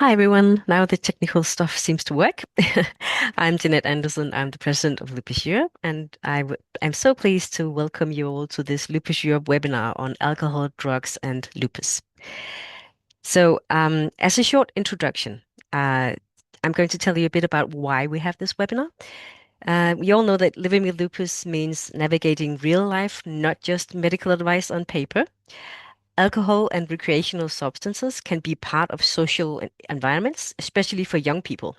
Hi everyone. Now the technical stuff seems to work. I'm Jeanette Andersen. I'm the president of Lupus Europe, and I'm so pleased to welcome you all to this Lupus Europe webinar on alcohol, drugs, and lupus. As a short introduction, uh, I'm going to tell you a bit about why we have this webinar. We all know that living with lupus means navigating real life, not just medical advice on paper. Alcohol and recreational substances can be part of social environments, especially for young people.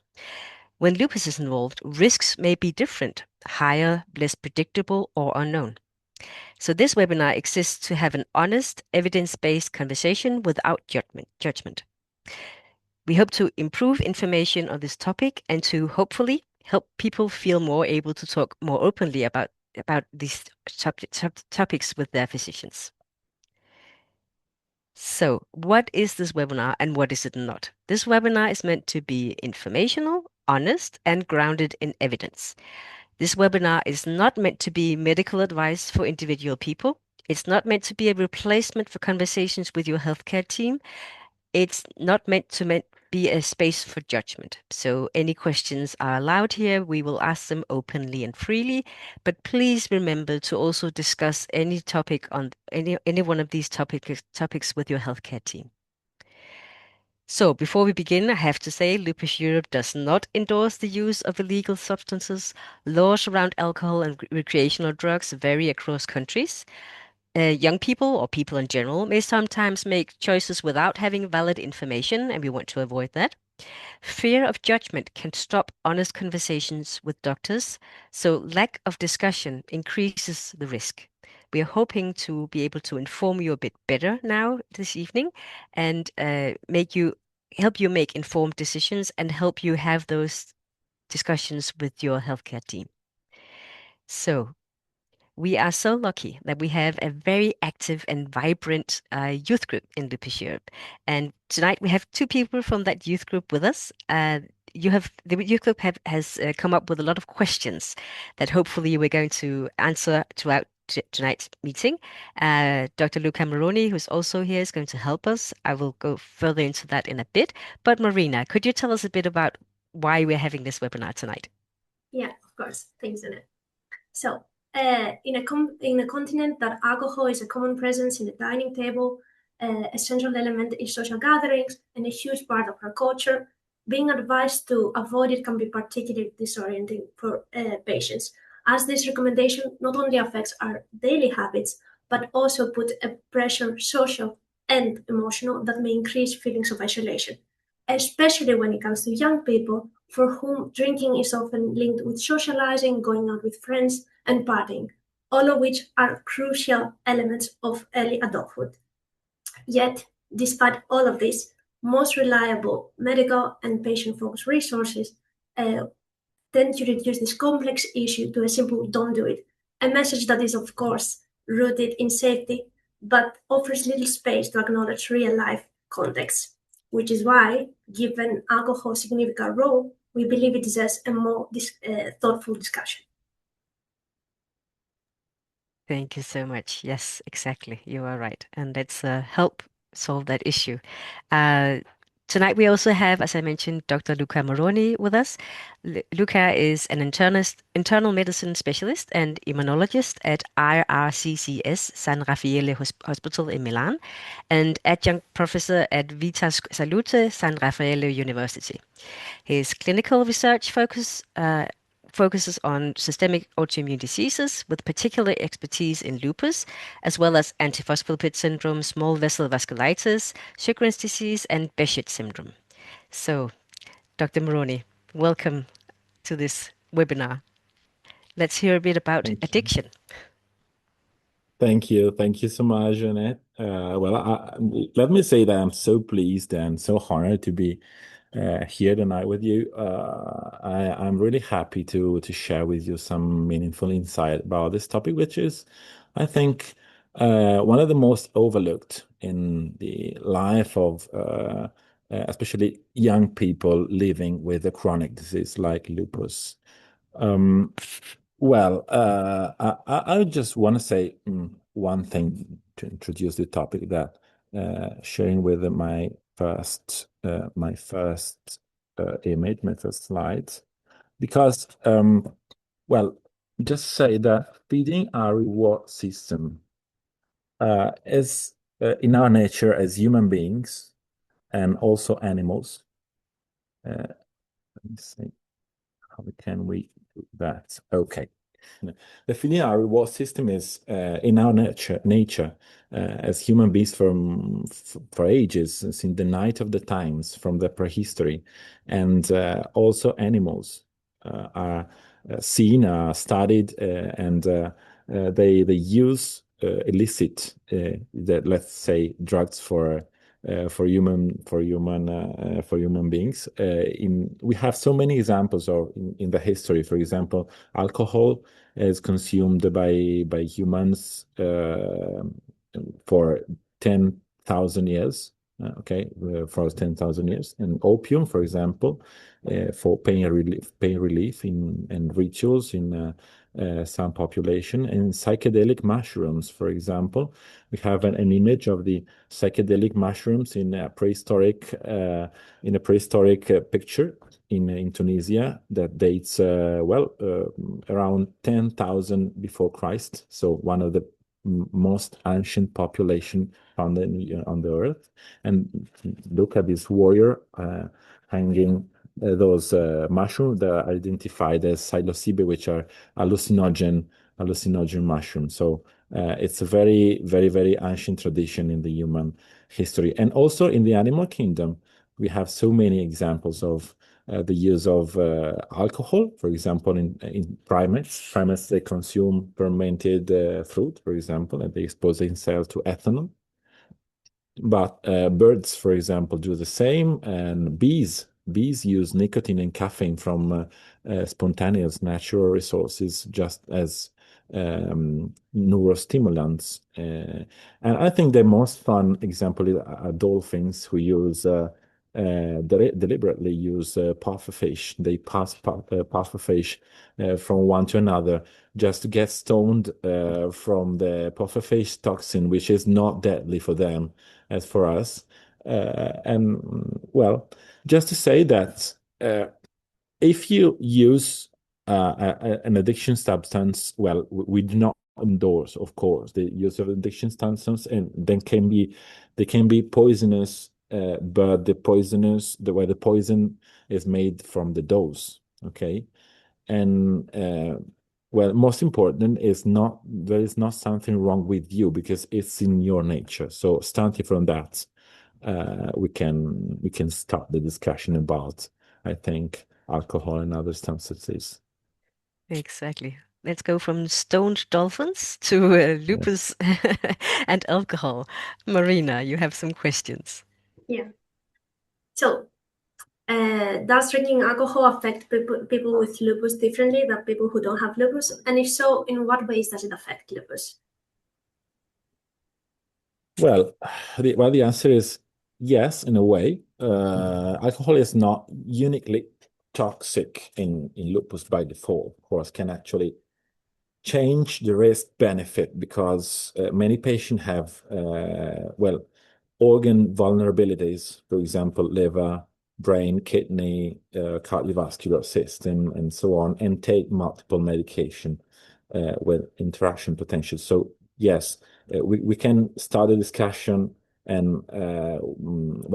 When lupus is involved, risks may be different, higher, less predictable, or unknown. So this webinar exists to have an honest, evidence-based conversation without judgment. We hope to improve information on this topic and to hopefully help people feel more able to talk more openly about these topics with their physicians. So, what is this webinar and what is it not? This webinar is meant to be informational, honest, and grounded in evidence. This webinar is not meant to be medical advice for individual people. It's not meant to be a replacement for conversations with your healthcare team. It's not meant to be a space for judgment. So any questions are allowed here. We will ask them openly and freely, but please remember to also discuss any topic on any one of these topics with your healthcare team. So before we begin, I have to say Lupus Europe does not endorse the use of illegal substances. Laws around alcohol and recreational drugs vary across countries. Young people or people in general may sometimes make choices without having valid information, and we want to avoid that. Fear of judgment can stop honest conversations with doctors, so lack of discussion increases the risk. We are hoping to be able to inform you a bit better now this evening and help you make informed decisions and help you have those discussions with your healthcare team. So, we are so lucky that we have a very active and vibrant youth group in Lupus Europe. And tonight we have two people from that youth group with us. The youth group has come up with a lot of questions that hopefully we're going to answer throughout tonight's meeting. Dr. Luca Moroni, who's also here, is going to help us. I will go further into that in a bit. But Marina, could you tell us a bit about why we're having this webinar tonight? Yeah, of course. Thanks, Annette. So, in a continent that alcohol is a common presence in the dining table, a central element in social gatherings, and a huge part of our culture, being advised to avoid it can be particularly disorienting for patients, as this recommendation not only affects our daily habits, but also put a pressure, social and emotional, that may increase feelings of isolation, especially when it comes to young people for whom drinking is often linked with socializing, going out with friends, and partying, all of which are crucial elements of early adulthood. Yet, despite all of this, most reliable medical and patient focused resources uh, tend to reduce this complex issue to a simple don't do it, a message that is, of course, rooted in safety, but offers little space to acknowledge real life context, which is why, given alcohol's significant role, we believe it deserves a more thoughtful discussion. Thank you so much. Yes, exactly. You are right. And let's help solve that issue. Uh, Tonight, we also have, as I mentioned, Dr. Luca Moroni with us. Luca is an internal medicine specialist and immunologist at IRCCS San Raffaele Hospital in Milan and adjunct professor at Vita Salute San Raffaele University. His clinical research focuses on systemic autoimmune diseases with particular expertise in lupus, as well as antiphospholipid syndrome, small vessel vasculitis, Sjogren's disease, and Behçet syndrome. So, Dr. Moroni, welcome to this webinar. Let's hear a bit about Thank you. addiction. Thank you. Thank you so much, Jeanette. Let me say that I'm so pleased and so honored to be here tonight with you. I'm really happy to share with you some meaningful insight about this topic, which is, I think, one of the most overlooked in the life of especially young people living with a chronic disease like lupus. Um, I just want to say one thing to introduce the topic that sharing with my first image, my first slide, because well, just say that feeding our reward system is in our nature as human beings and also animals. Let me see, how can we do that? Okay. The feeding our reward system is in our nature as human beings for ages, since the night of the times, from the prehistory, and also animals are seen, are studied, and they use illicit, let's say, drugs for human beings. We have so many examples of in the history. For example, alcohol is consumed by humans for 10,000 years. For 10,000 years, and opium, for example, for pain relief in rituals in some population, and psychedelic mushrooms, for example. We have an image of the psychedelic mushrooms in a prehistoric picture in Tunisia that dates around 10,000 before Christ. So one of the most ancient population found on the earth. And look at this warrior hanging those mushrooms that are identified as psilocybe, which are hallucinogen mushrooms. So it's a very, very, very ancient tradition in the human history. And also in the animal kingdom, we have so many examples of the use of alcohol. For example, in primates, they consume fermented fruit, for example, and they expose themselves to ethanol. But birds, for example, do the same, and bees use nicotine and caffeine from spontaneous natural resources, just as neurostimulants. And I think the most fun example are dolphins who use deliberately use pufferfish. They pass pufferfish from one to another just to get stoned from the pufferfish toxin, which is not deadly for them as for us. And well, just to say that if you use an addiction substance, well, we do not endorse, of course, the use of addiction substance, and then they can be poisonous, but the poison is made from the dose, okay? And well, most important is there is not something wrong with you because it's in your nature. So starting from that, we can start the discussion about, I think, alcohol and other substances. Exactly. Let's go from stoned dolphins to lupus and alcohol. Marina, you have some questions. Yeah. So, does drinking alcohol affect people with lupus differently than people who don't have lupus? And if so, in what ways does it affect lupus? Well, the answer is yes, in a way. Alcohol is not uniquely toxic in lupus by default. Of course, can actually change the risk benefit because many patients have organ vulnerabilities, for example, liver, brain, kidney, cardiovascular system, and so on, and take multiple medication with interaction potential. So yes, we can start a discussion and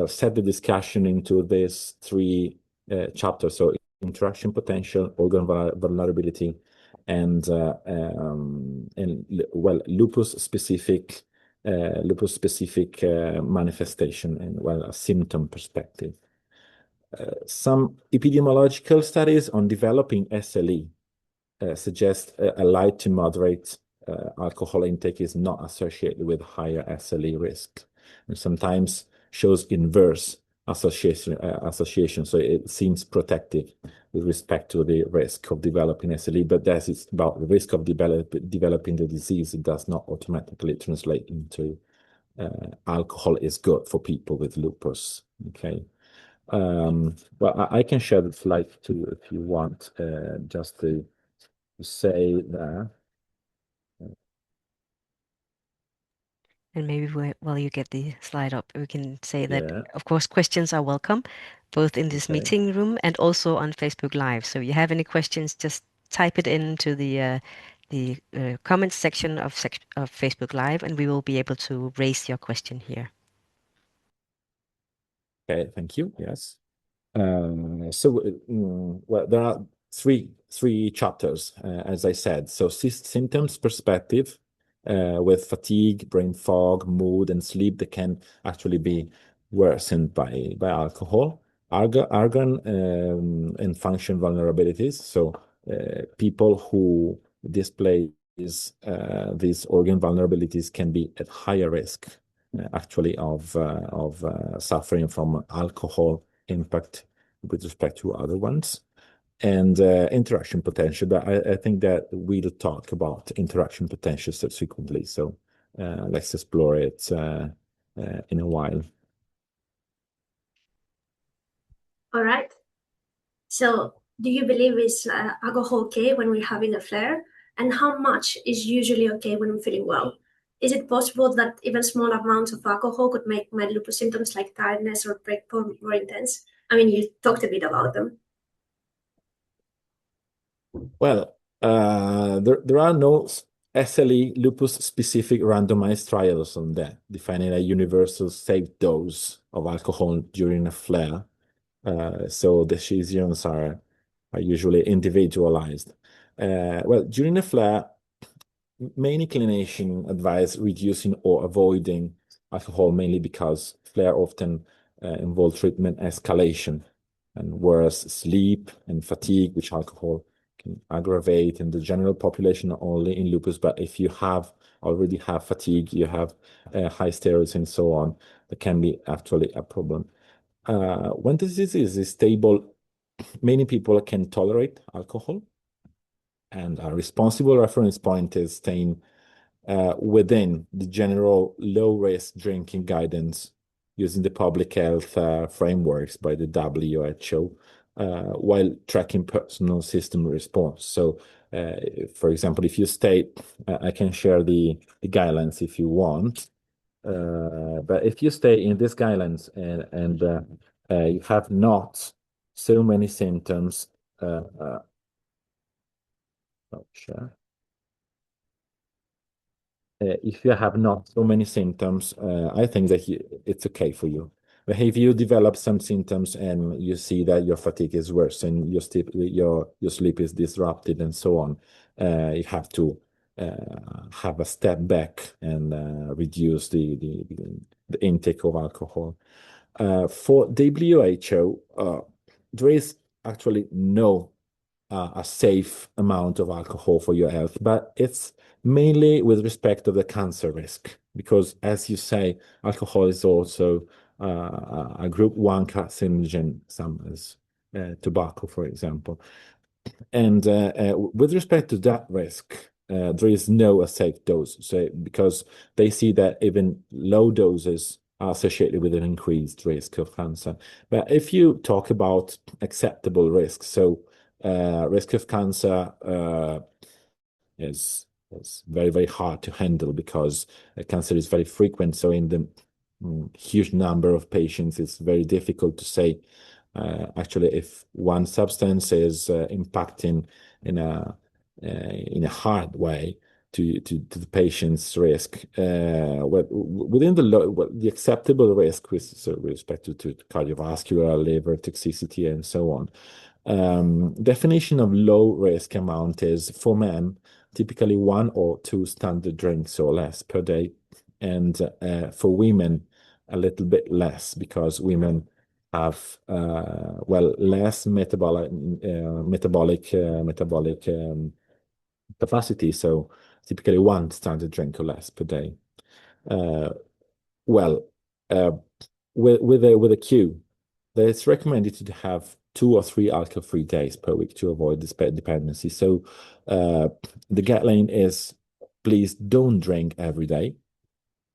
set the discussion into these three chapters. So interaction potential, organ vulnerability, and lupus specific manifestation and a symptom perspective. Some epidemiological studies on developing SLE suggest a light to moderate alcohol intake is not associated with higher SLE risk, and sometimes shows inverse association. So it seems protective with respect to the risk of developing SLE, but that is about the risk of developing the disease. It does not automatically translate into alcohol is good for people with lupus. Okay. Well, I can share the slide too if you want, just to say that. And maybe while you get the slide up, we can say that, Yeah. of course, questions are welcome, both in this Okay. meeting room and also on Facebook Live. So you have any questions, just type it into the comments section of Facebook Live, and we will be able to raise your question here. Okay, thank you. Yes. Well, there are three chapters, as I said. So symptoms perspective, with fatigue, brain fog, mood, and sleep that can actually be worsened by alcohol. Argon and function vulnerabilities. So people who display these organ vulnerabilities can be at higher risk, actually, of suffering from alcohol impact with respect to other ones. And interaction potential, but I think that we'll talk about interaction potential subsequently. So let's explore it in a while. All right. So do you believe is alcohol okay when we're having a flare? And how much is usually okay when we're feeling well? Is it possible that even small amounts of alcohol could make my lupus symptoms like tiredness or breakdown more intense? I mean, you talked a bit about them. Well, there are no SLE lupus specific randomized trials on that, defining a universal safe dose of alcohol during a flare. So decisions are usually individualized. Well, during a flare, many clinicians advise reducing or avoiding alcohol, mainly because flare often involve treatment escalation, and whereas sleep and fatigue, which alcohol can aggravate in the general population, not only in lupus, but if you already have fatigue, you have high steroids and so on, that can be actually a problem. When the disease is stable, many people can tolerate alcohol, and a responsible reference point is staying within the general low-risk drinking guidance using the public health frameworks by the WHO, while tracking personal system response. So, for example, if you stay, I can share the guidelines if you want. But if you stay in these guidelines and you have not so many symptoms, not sure. If you have not so many symptoms, I think that it's okay for you. But if you develop some symptoms and you see that your fatigue is worse and your sleep is disrupted and so on, you have to have a step back and reduce the intake of alcohol. For WHO, there is actually no a safe amount of alcohol for your health, but it's mainly with respect to the cancer risk, because as you say, alcohol is also a group 1 carcinogen, some as tobacco, for example. And with respect to that risk, there is no safe dose. So because they see that even low doses are associated with an increased risk of cancer. But if you talk about acceptable risk, so risk of cancer is very, very hard to handle because cancer is very frequent. So in the huge number of patients, it's very difficult to say actually if one substance is impacting in a hard way to the patient's risk. Within the acceptable risk with respect to cardiovascular, liver toxicity, and so on. Definition of low risk amount is for men, typically 1 or 2 standard drinks or less per day. And for women, a little bit less because women have less metabolic capacity. So typically 1 standard drink or less per day. Well, uh, with a Q, it's recommended to have 2 or 3 alcohol-free days per week to avoid this dependency. So the guideline is please don't drink every day.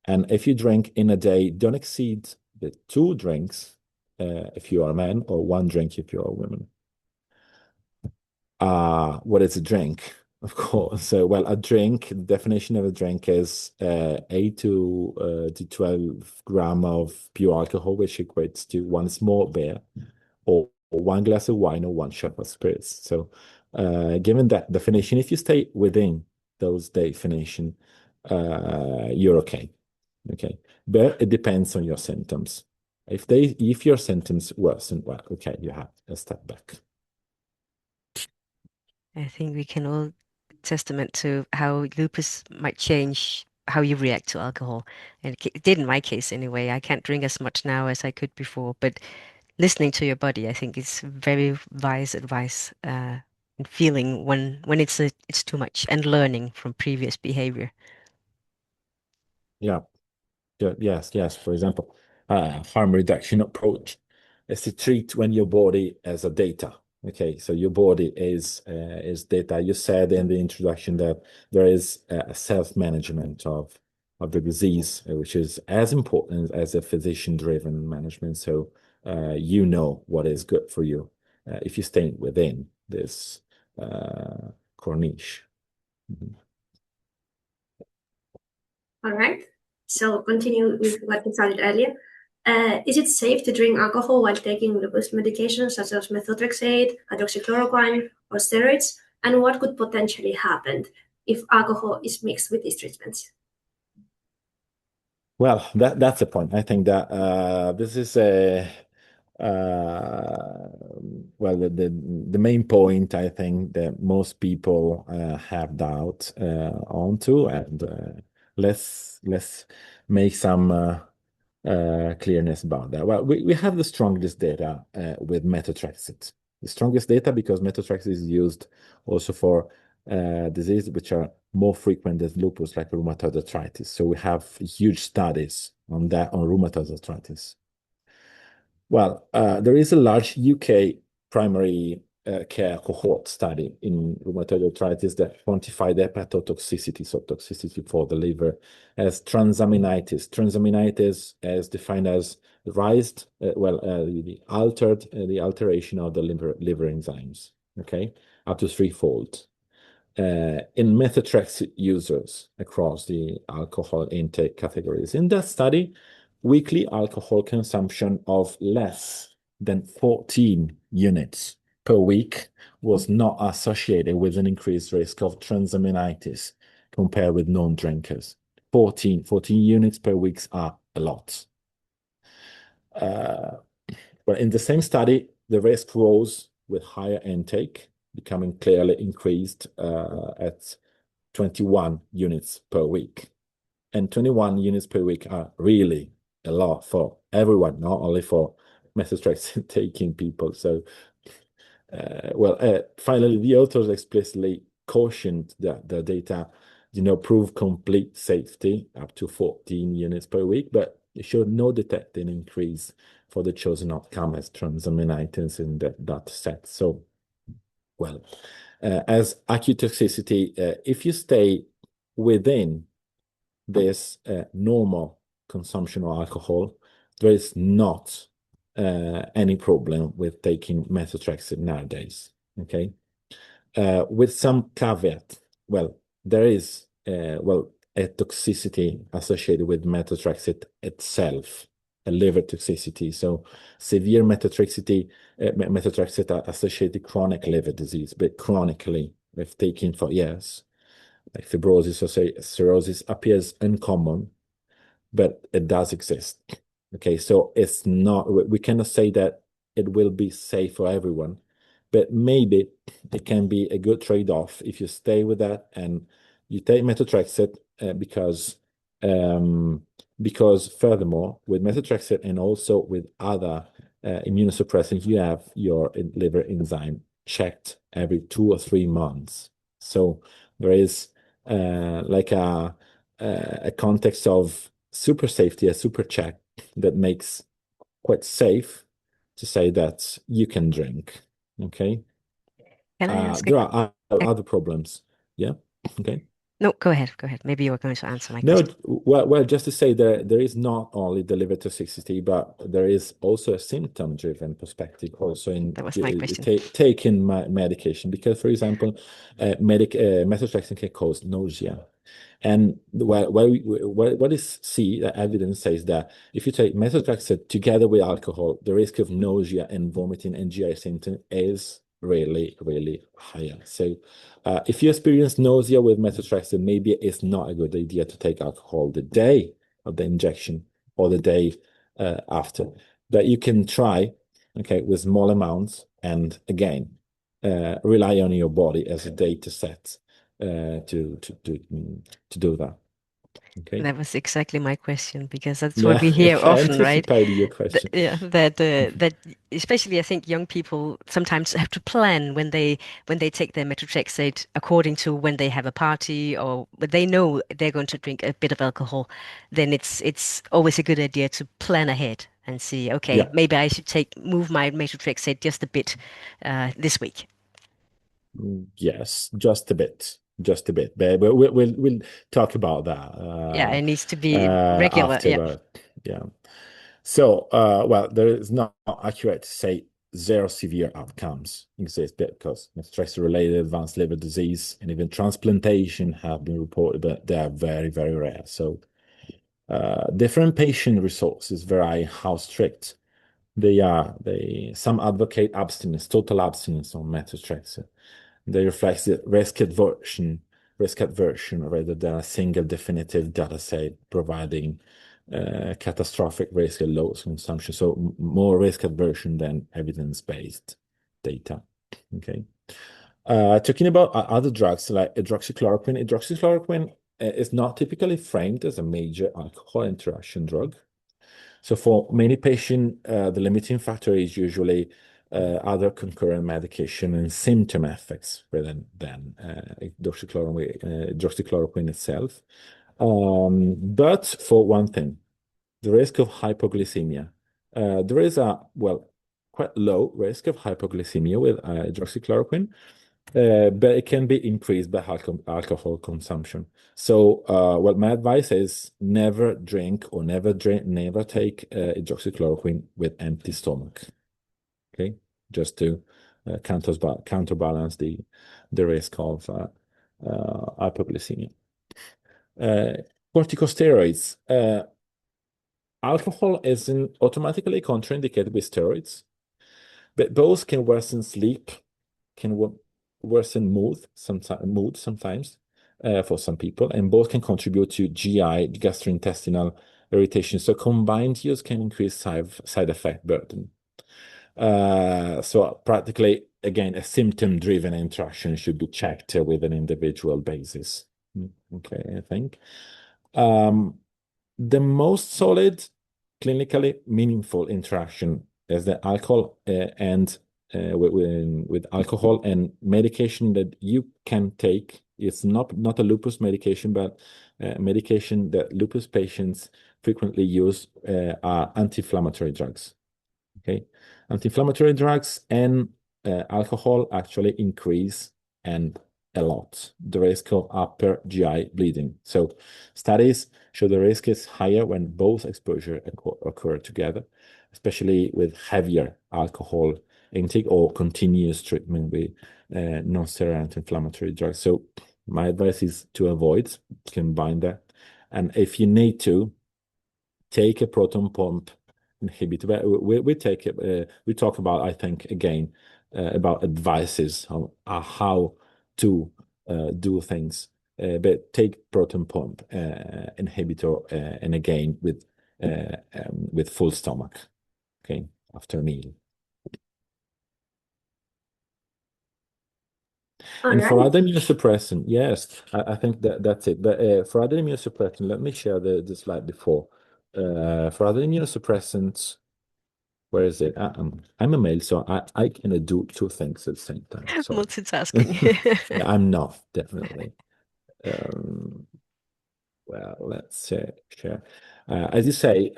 And if you drink in a day, don't exceed the 2 drinks if you are a man, or 1 drink if you're a woman. What is a drink? Of course. So, well, a drink, the definition of a drink is 8 to 12 gram of pure alcohol, which equates to one small beer or one glass of wine or one shot of spirits. So, given that definition, if you stay within those definition, you're okay. Okay. But it depends on your symptoms. If your symptoms worsen, well, okay, you have a step back. I think we can all testament to how lupus might change how you react to alcohol. And it did in my case anyway. I can't drink as much now as I could before, but listening to your body, I think is very wise advice, and feeling when it's too much and learning from previous behavior. Yeah. Yes, yes. For example, harm reduction approach is to treat when your body as a data. Okay, so your body is data. You said in the introduction that there is a self-management of the disease, which is as important as a physician-driven management. So you know what is good for you if you stay within this core niche. Mhm. All right. So continue with what we started earlier. Is it safe to drink alcohol while taking lupus medications such as methotrexate, hydroxychloroquine, or steroids? And what could potentially happen if alcohol is mixed with these treatments? Well, that's the point. I think that this is a uh, well the main point I think that most people have doubt onto, and let's make some clearness about that. Well, we have the strongest data with methotrexate. The strongest data because methotrexate is used also for diseases which are more frequent than lupus, like rheumatoid arthritis. So we have huge studies on that, on rheumatoid arthritis. Well, there is a large UK primary care cohort study in rheumatoid arthritis that quantified hepatotoxicity, so toxicity for the liver, as transaminitis. Transaminitis is defined as raised, the alteration of the liver enzymes, okay, up to threefold in methotrexate users across the alcohol intake categories. In that study, weekly alcohol consumption of less than 14 units per week was not associated with an increased risk of transaminitis compared with non-drinkers. 14 units per week are a lot. But in the same study, the risk rose with higher intake, becoming clearly increased at 21 units per week. And 21 units per week are really a lot for everyone, not only for methotrexate taking people. So, finally, the authors explicitly cautioned that the data did not prove complete safety up to 14 units per week, but they showed no detected increase for the chosen outcome as transaminitis in that set. So, well, as acute toxicity, if you stay within this normal consumption of alcohol, there is not any problem with taking methotrexate nowadays. Okay, with some caveat. Well, there is a toxicity associated with methotrexate itself, a liver toxicity. So severe methotrexate associated chronic liver disease, but chronically, if taken for years, like fibrosis or say cirrhosis appears uncommon, but it does exist. Okay, so it's not, we cannot say that it will be safe for everyone, but maybe it can be a good trade-off if you stay with that and you take methotrexate because furthermore, with methotrexate and also with other immunosuppressants, you have your liver enzyme checked every 2 or 3 months. So there is like a context of super safety, a super check that makes quite safe to say that you can drink. Okay. Can I ask There are a other problems. Yeah. Okay. No, go ahead. Go ahead. Maybe you were going to answer my No, question. well, just to say there is not only the liver toxicity, but there is also a symptom-driven perspective also in That was my question. taking medication. Because, for example, methotrexate can cause nausea. And what is the evidence says that if you take methotrexate together with alcohol, the risk of nausea and vomiting and GI symptom is really, really higher. So if you experience nausea with methotrexate, maybe it's not a good idea to take alcohol the day of the injection or the day after. But you can try, okay, with small amounts, and again, rely on your body as a data set to do that. Okay. That was exactly my question because that's what Yeah, we hear I often, right? anticipated your question. Yeah, that especially I think young people sometimes have to plan when they take their methotrexate according to when they have a party or when they know they're going to drink a bit of alcohol. Then it's always a good idea to plan ahead and see, okay, Yeah. maybe I should move my methotrexate just a bit this week. Yes, just a bit, just a bit. But we'll talk about that Yeah, it needs to be regular. after. Yeah. But yeah. So, well, there is not accurate to say zero severe outcomes exist because stress-related advanced liver disease and even transplantation have been reported, but they are very, very rare. So, different patient resources vary how strict they are. Some advocate abstinence, total abstinence on methotrexate. They reflect the risk aversion rather than a single definitive data set providing catastrophic risk and low consumption. So more risk aversion than evidence-based data. Okay. Talking about other drugs like hydroxychloroquine is not typically framed as a major alcohol interaction drug. So for many patients, the limiting factor is usually other concurrent medication and symptom effects rather than hydroxychloroquine itself. But for one thing, the risk of hypoglycemia. There is a, well, quite low risk of hypoglycemia with hydroxychloroquine, but it can be increased by alcohol consumption. So, what my advice is never drink or never take hydroxychloroquine with empty stomach. Okay, just to counterbalance the risk of hypoglycemia. Uh, Corticosteroids. Alcohol isn't automatically contraindicated with steroids, but both can worsen sleep, can worsen mood sometimes for some people, and both can contribute to GI, gastrointestinal irritation. So combined use can increase side effect burden. So practically, again, a symptom-driven interaction should be checked with an individual basis. Okay, I think. The most solid, clinically meaningful interaction is the alcohol and with alcohol and medication that you can take. It's not a lupus medication, but medication that lupus patients frequently use are anti-inflammatory drugs. Okay, anti-inflammatory drugs and alcohol actually increase and a lot the risk of upper GI bleeding. So studies show the risk is higher when both exposure occur together, especially with heavier alcohol intake or continuous treatment with non-steroidal anti-inflammatory drugs. So my advice is to avoid combine that, and if you need to take a proton pump inhibitor. We talk about, I think, again, about advices on how to do things. But take proton pump inhibitor, and again with full stomach, okay, after a meal. All And for right. other immunosuppressant, yes, I think that's it. But for other immunosuppressant, let me share the slide before. For other immunosuppressants, where is it? I'm a male, so I can do two things at the same time. Sorry. Multitasking. Yeah, I'm not, definitely. Um, well, let's share. As you say,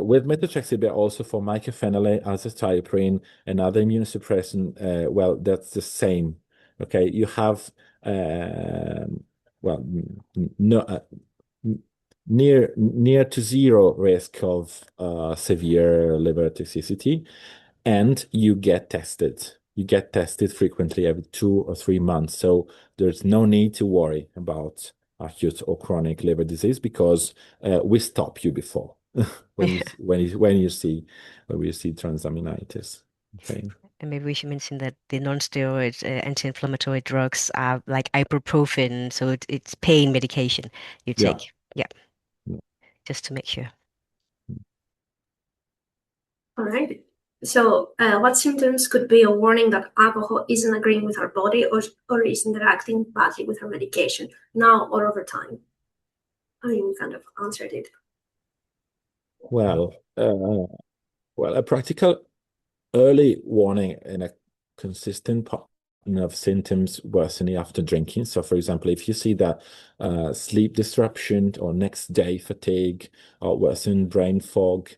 with methotrexate, but also for mycophenolate, azathioprine, and other immunosuppressant, well, that's the same. Okay, you have well, no, near to zero risk of severe liver toxicity, and you get tested. You get tested frequently every 2 or 3 months. So there's no need to worry about acute or chronic liver disease because we stop you before when you see transaminitis. Okay. And maybe we should mention that the non-steroid anti-inflammatory drugs are like ibuprofen, so it's pain medication you Yeah. take. Yeah, Yeah. just to make sure. All right. So, what symptoms could be a warning that alcohol isn't agreeing with our body or is interacting badly with our medication now or over time? I mean, we kind of answered it. Well, a practical early warning in a consistent pattern of symptoms worsening after drinking. So, for example, if you see that sleep disruption or next day fatigue or worsened brain fog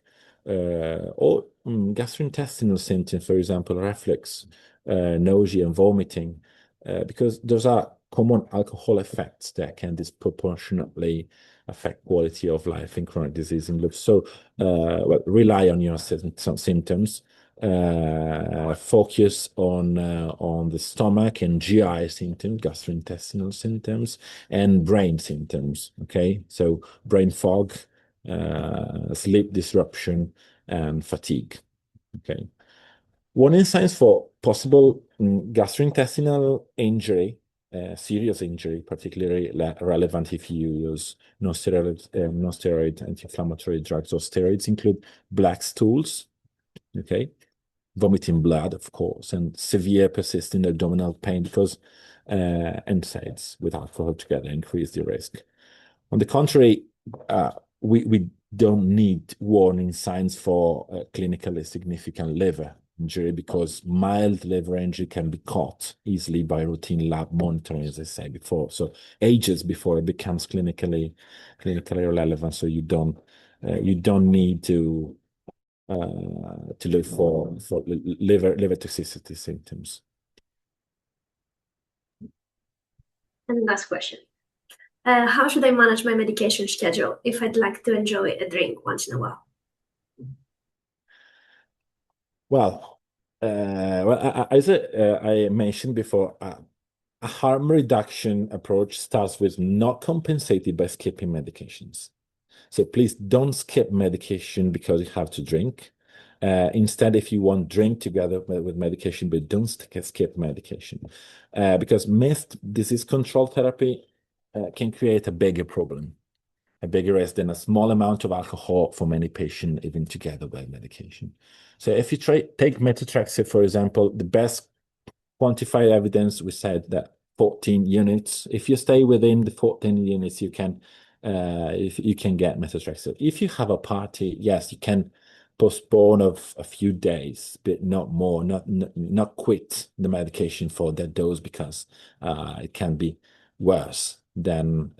or gastrointestinal symptoms, for example, reflux, nausea and vomiting, because those are common alcohol effects that can disproportionately affect quality of life in chronic disease and lupus. So, rely on your symptoms. Focus on the stomach and GI symptoms, gastrointestinal symptoms, and brain symptoms. Okay, so brain fog, sleep disruption, and fatigue. Okay, warning signs for possible gastrointestinal injury, serious injury, particularly relevant if you use non-steroid anti-inflammatory drugs or steroids, include black stools. Okay, vomiting blood, of course, and severe persistent abdominal pain because NSAIDs with alcohol together increase the risk. On the contrary, we don't need warning signs for clinically significant liver injury because mild liver injury can be caught easily by routine lab monitoring, as I said before. So ages before it becomes clinically relevant. So you don't need to look for liver toxicity symptoms. And last question. How should I manage my medication schedule if I'd like to enjoy a drink once in a while? Well, as I mentioned before, a harm reduction approach starts with not compensated by skipping medications. So please don't skip medication because you have to drink. Instead, if you want, drink together with medication, but don't skip medication. Because missed disease control therapy can create a bigger problem, a bigger risk than a small amount of alcohol for many patients, even together with medication. So if you take methotrexate, for example, the best quantified evidence, we said that 14 units. If you stay within the 14 units, you can get methotrexate. If you have a party, yes, you can postpone of a few days, but not more, not quit the medication for that dose because it can be worse than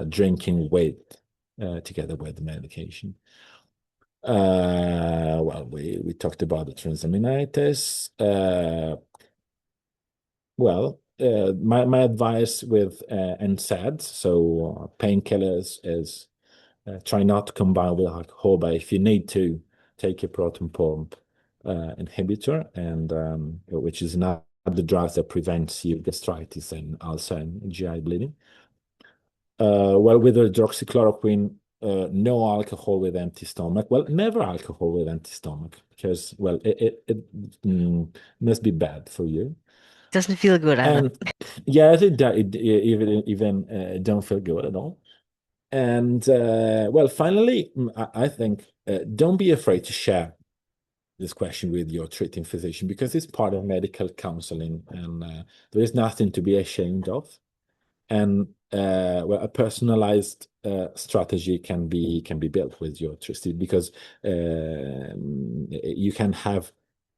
drinking with together with the medication. Well, we talked about the transaminitis. Well, my advice with NSAIDs, so painkillers, is try not to combine with alcohol, but if you need to, take a proton pump inhibitor, and which is another drug that prevents you gastritis and ulcer and GI bleeding. Well, with hydroxychloroquine, no alcohol with empty stomach. Well, never alcohol with empty stomach because, well, it must be bad for you. Doesn't feel good either. And yes, it even don't feel good at all. And well, finally, I think don't be afraid to share this question with your treating physician because it's part of medical counseling, and there is nothing to be ashamed of. And well, a personalized strategy can be built with your trusted because you can have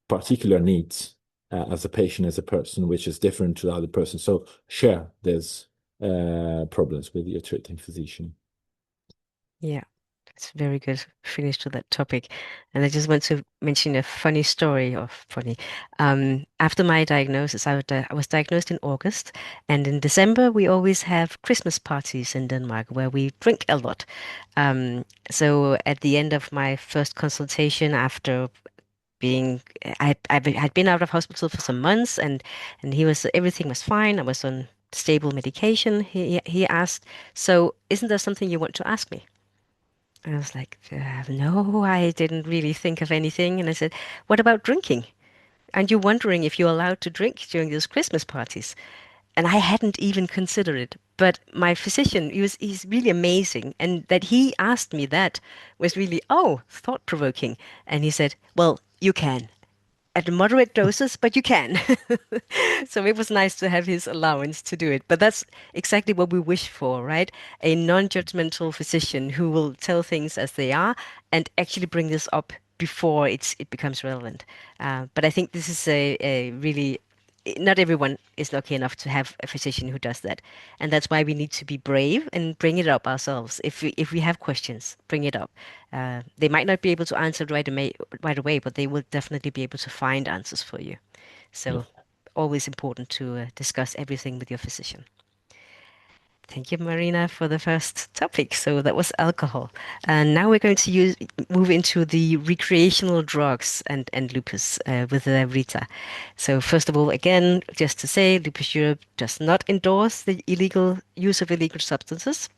particular needs as a patient, as a person, which is different to the other person. So share these problems with your treating physician. Yeah. It's very good finish to that topic. And I just want to mention a funny story of funny. After my diagnosis, I was diagnosed in August, and in December we always have Christmas parties in Denmark where we drink a lot. So at the end of my first consultation, after being, had been out of hospital for some months, and everything was fine. I was on stable medication. He asked, "So, isn't there something you want to ask me?" And I was like, no, I didn't really think of anything. And I said, what about drinking? Aren't you wondering if you're allowed to drink during those Christmas parties? And I hadn't even considered it. But my physician, he's really amazing. And that he asked me that was really, oh, thought-provoking. And he said, well, you can at moderate doses, but you can. So it was nice to have his allowance to do it. But that's exactly what we wish for, right? A non-judgmental physician who will tell things as they are and actually bring this up before it becomes relevant. But I think this is a really not everyone is lucky enough to have a physician who does that, and that's why we need to be brave and bring it up ourselves. If we have questions, bring it up. They might not be able to answer right away, but they will definitely be able to find answers for you. Yeah. So, always important to discuss everything with your physician. Thank you, Marina, for the first topic. So that was alcohol. And now we're going to move into the recreational drugs and lupus with Rita. So first of all, again, just to say, Lupus Europe does not endorse the illegal use of illegal substances.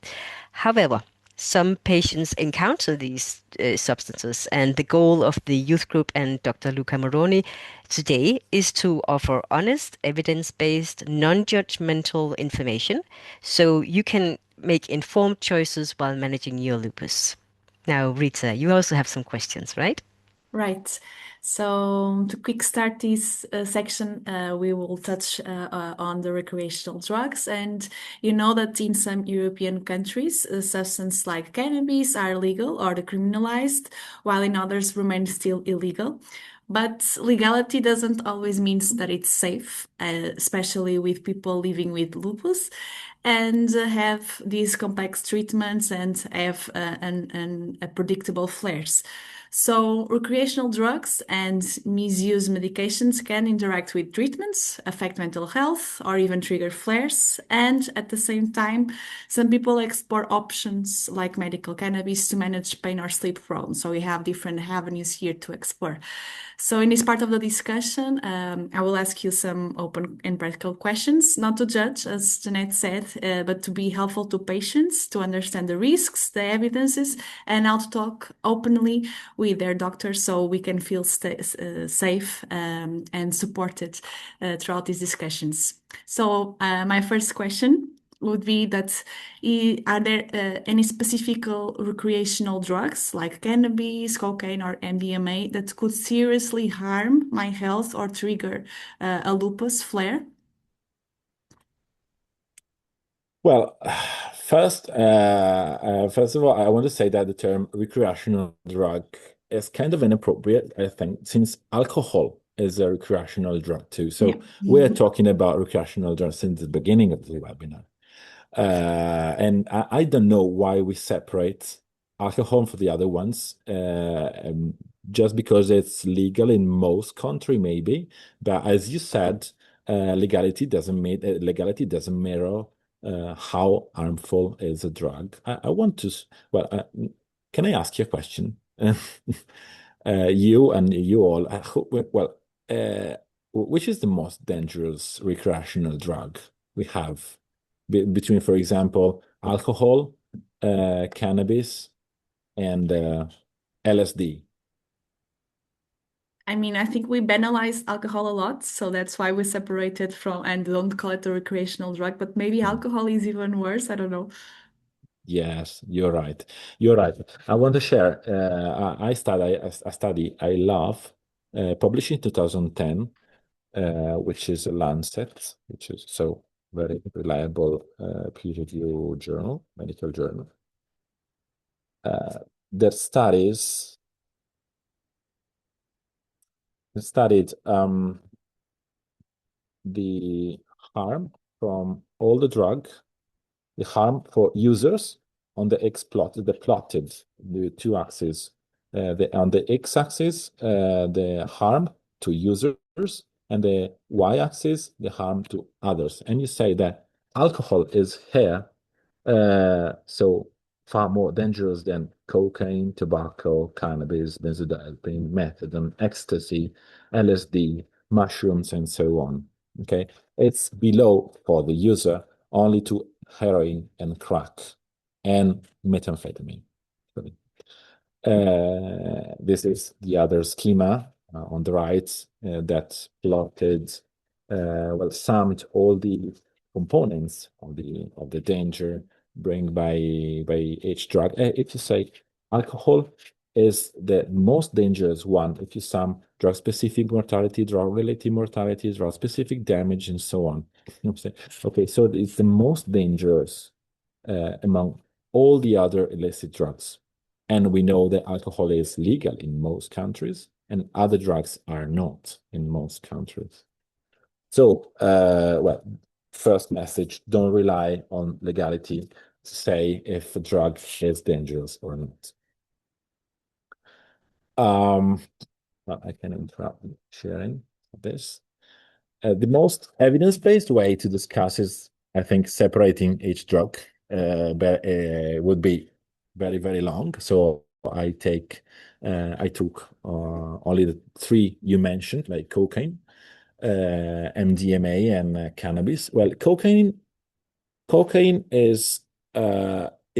However, some patients encounter these substances, and the goal of the youth group and Dr. Luca Moroni today is to offer honest, evidence-based, non-judgmental information so you can make informed choices while managing your lupus. Now, Rita, you also have some questions, right? Right. So to quick start this section, we will touch on the recreational drugs. And you know that in some European countries, substances like cannabis are legal or decriminalized, while in others remain still illegal. But legality doesn't always mean that it's safe, especially with people living with lupus and have these complex treatments and have predictable flares. So, recreational drugs and misuse medications can interact with treatments, affect mental health, or even trigger flares. And at the same time, some people explore options like medical cannabis to manage pain or sleep problems. So, we have different avenues here to explore. So, in this part of the discussion, I will ask you some open and practical questions, not to judge, as Jeanette said, but to be helpful to patients, to understand the risks, the evidences, and how to talk openly with their doctor so we can feel safe and supported throughout these discussions. So, my first question would be that are there any specific recreational drugs like cannabis, cocaine, or MDMA that could seriously harm my health or trigger a lupus flare? Well, first of all, I want to say that the term recreational drug is kind of inappropriate, I think, since alcohol is a recreational drug too. So Yeah. we're talking about recreational drugs since the beginning of the webinar. And I don't know why we separate alcohol from the other ones, just because it's legal in most country, maybe. But as you said, legality doesn't mirror how harmful is a drug. I want to, well, can I ask you a question? You and you all, which is the most dangerous recreational drug we have between, for example, alcohol, cannabis, and LSD? I mean, I think we banalize alcohol a lot, so that's why we separate it from and don't call it a recreational drug, but maybe alcohol is even worse. I don't know. Yes, you're right. You're right. I want to share. I study a study I love, published in 2010, which is Lancet, which is so very reliable peer-reviewed journal, medical journal. That studied the harm from all the drug, the harm for users on the plotted the two axes. On the x-axis, the harm to users, and the y-axis, the harm to others. And you say that alcohol is here, so far more dangerous than cocaine, tobacco, cannabis, benzodiazepine, methadone, ecstasy, LSD, mushrooms, and so on. Okay, it's below for the user only to heroin and crack and methamphetamine. This is the other schema on the right that plotted, well, summed all the components of the danger bring by each drug. If you say alcohol is the most dangerous one, if you sum drug-specific mortality, drug-related mortality, drug-specific damage, and so on. Okay, so it's the most dangerous among all the other illicit drugs. And we know that alcohol is legal in most countries, and other drugs are not in most countries. So, well, first message, don't rely on legality to say if a drug is dangerous or not. Well, I can interrupt sharing this. The most evidence-based way to discuss is, I think, separating each drug would be very, very long. So I took only the three you mentioned, like cocaine, MDMA, and cannabis. Well, cocaine is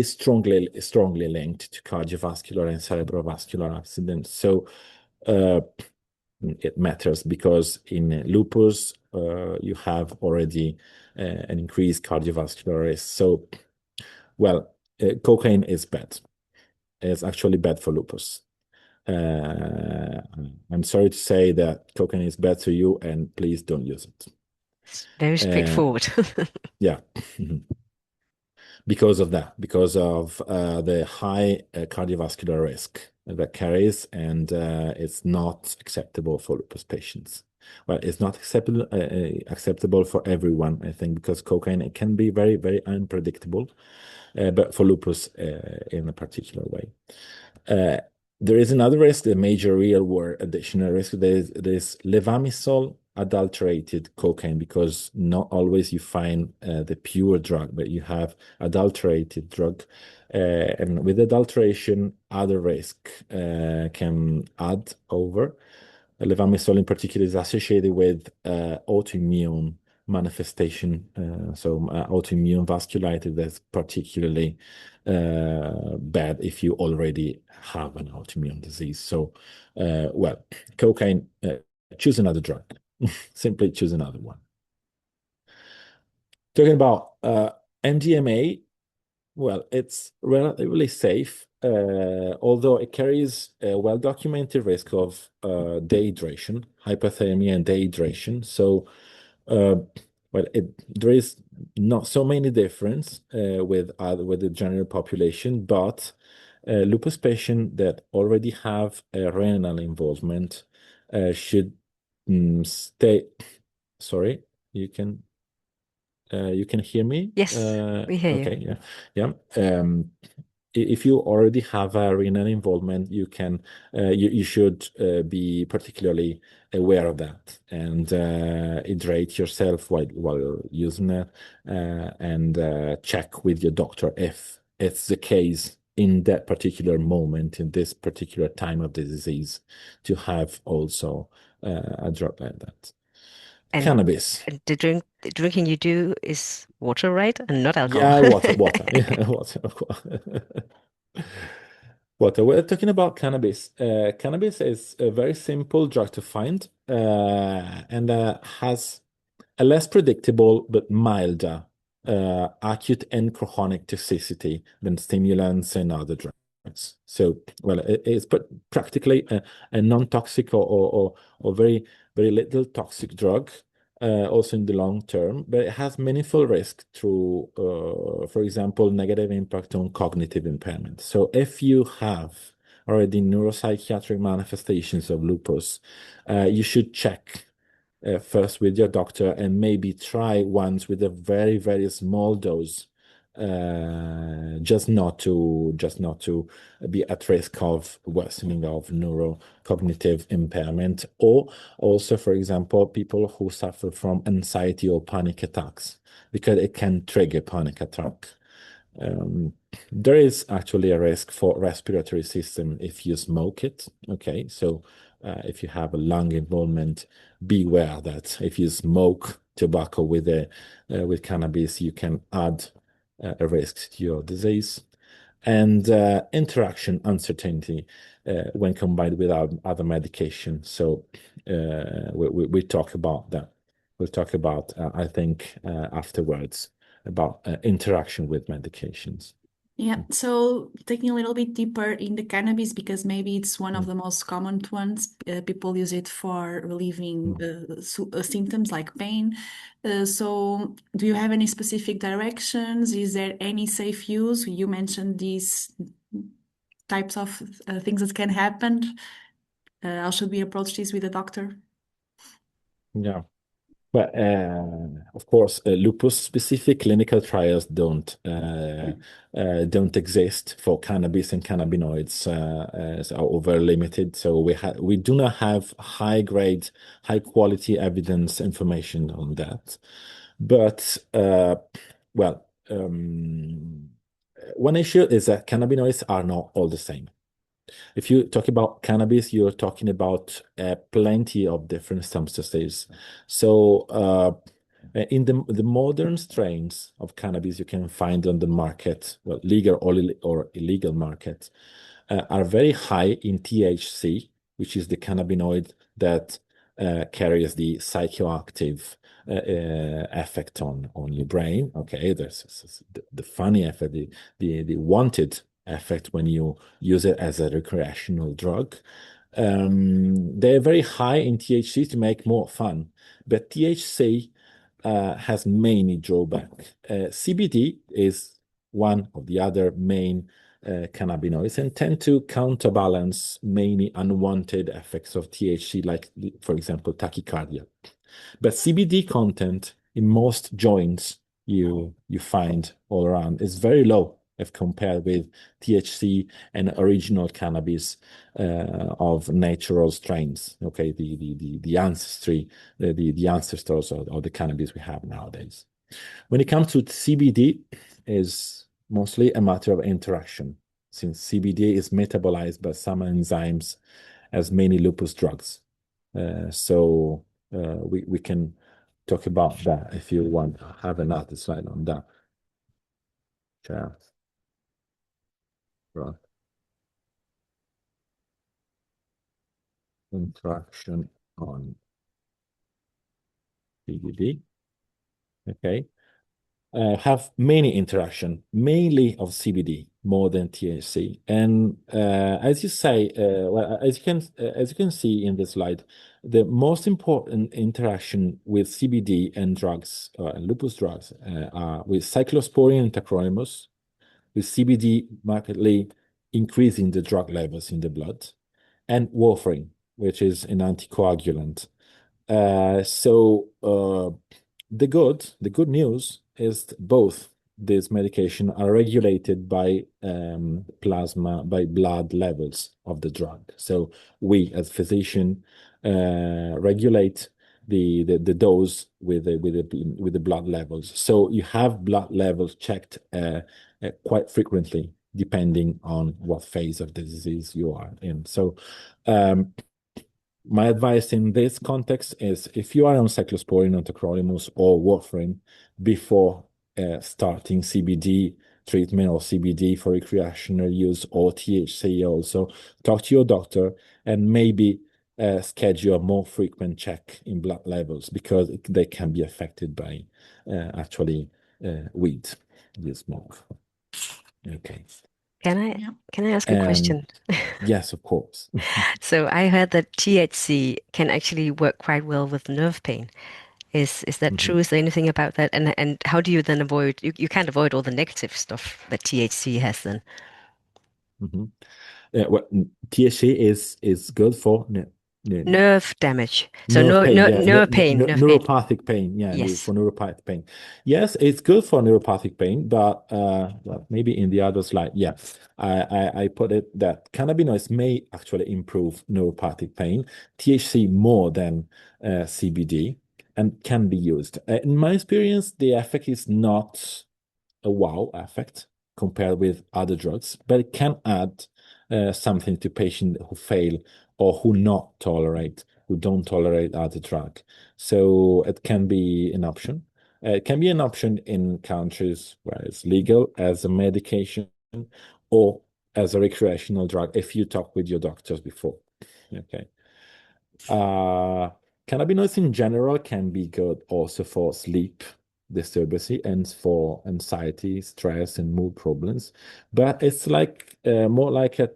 strongly linked to cardiovascular and cerebrovascular accidents. So it matters because in lupus, you have already an increased cardiovascular risk. So, well, cocaine is bad. It's actually bad for lupus. I'm sorry to say that cocaine is bad to you, and please don't use it. It's very straightforward. Yeah. Because of that, because of the high cardiovascular risk that carries, and it's not acceptable for lupus patients. Well, it's not acceptable for everyone, I think, because cocaine, it can be very, very unpredictable, but for lupus in a particular way. There is another risk, a major real-world additional risk. There's levamisole adulterated cocaine, because not always you find the pure drug, but you have adulterated drug. And with adulteration, other risk can add over. Levamisole in particular is associated with autoimmune manifestation, autoimmune vasculitis that's particularly bad if you already have an autoimmune disease. So, well, cocaine, choose another drug. Simply choose another one. Talking about MDMA, well, it's relatively safe, although it carries a well-documented risk of dehydration, hypothermia, and dehydration. So, well, there is not so many difference with the general population, but lupus patients that already have a renal involvement should stay. Sorry, you can hear me? Yes, we hear you. Okay, yeah. If you already have a renal involvement, you should be particularly aware of that, and hydrate yourself while using it, and check with your doctor if it's the case in that particular moment, in this particular time of the disease, to have also a drug like that. And Cannabis. the drinking you do is water, right? And not alcohol. Yeah, water. Yeah, water, of course. Water. We're talking about cannabis. Cannabis is a very simple drug to find, and has a less predictable but milder acute and chronic toxicity than stimulants and other drugs. So, well, it's practically a non-toxic or very, very little toxic drug, also in the long term, but it has meaningful risk through, for example, negative impact on cognitive impairment. So if you have already neuropsychiatric manifestations of lupus, you should check first with your doctor, and maybe try once with a very, very small dose just not to be at risk of worsening of neurocognitive impairment, or also, for example, people who suffer from anxiety or panic attacks, because it can trigger panic attack. There is actually a risk for respiratory system if you smoke it. Okay, so if you have a lung involvement, beware that if you smoke tobacco with cannabis, you can add a risk to your disease. And interaction uncertainty when combined with other medication. So we talk about that. We'll talk about, I think, afterwards about interaction with medications. Yeah, so taking a little bit deeper in the cannabis, because maybe it's one of the most common ones. People use it for relieving symptoms like pain. So do you have any specific directions? Is there any safe use? You mentioned these types of things that can happen. How should we approach this with a doctor? Yeah. But of course, lupus-specific clinical trials don't exist for cannabis and cannabinoids, are very limited. So we do not have high-grade, high-quality evidence information on that. But well, one issue is that cannabinoids are not all the same. If you talk about cannabis, you're talking about plenty of different substances. So in the modern strains of cannabis you can find on the market, well, legal or illegal market, are very high in THC, which is the cannabinoid that carries the psychoactive effect on your brain. Okay, there's the funny effect, the wanted effect when you use it as a recreational drug. They're very high in THC to make more fun, but THC has many drawbacks. CBD is one of the other main cannabinoids and tend to counterbalance many unwanted effects of THC, like, for example, tachycardia. But CBD content in most joints you find all around is very low if compared with THC and original cannabis of natural strains. Okay, the ancestors of the cannabis we have nowadays. When it comes to CBD, is mostly a matter of interaction, since CBD is metabolized by some enzymes as many lupus drugs. So we can talk about that if you want to have another slide on that. Yeah. Right. Interaction on CBD. Okay. Have many interaction, mainly of CBD more than THC. And as you say, well, as you can see in the slide, the most important interaction with CBD and drugs, lupus drugs, are with cyclosporine and tacrolimus, with CBD markedly increasing the drug levels in the blood, and warfarin, which is an anticoagulant. The good news is both these medication are regulated by by blood levels of the drug. So we, as physician, regulate the dose with the blood levels. So you have blood levels checked quite frequently, depending on what phase of the disease you are in. So my advice in this context is, if you are on cyclosporine or tacrolimus or warfarin before starting CBD treatment or CBD for recreational use or THC also, talk to your doctor and maybe schedule a more frequent check in blood levels, because they can be affected by actually weed you smoke. Okay. Can I ask a question? Yes, of course. So I heard that THC can actually work quite well with nerve pain. Is that true? Is there anything about that? And how do you then avoid, you can't avoid all the negative stuff that THC has then? Well, THC is good for Nerve damage. So Nerve pain, yeah. nerve pain, nerve pain. Neuropathic pain, yeah, Yes. for neuropathic pain. Yes, it's good for neuropathic pain, but well, maybe in the other slide, yeah, I put it that cannabinoids may actually improve neuropathic pain, THC more than CBD, and can be used. In my experience, the effect is not a wow effect compared with other drugs, but it can add something to patients who fail or who don't tolerate other drug. So it can be an option. It can be an option in countries where it's legal as a medication or as a recreational drug if you talk with your doctors before. Okay. Cannabinoids in general can be good also for sleep disturbance and for anxiety, stress, and mood problems. But it's like more like a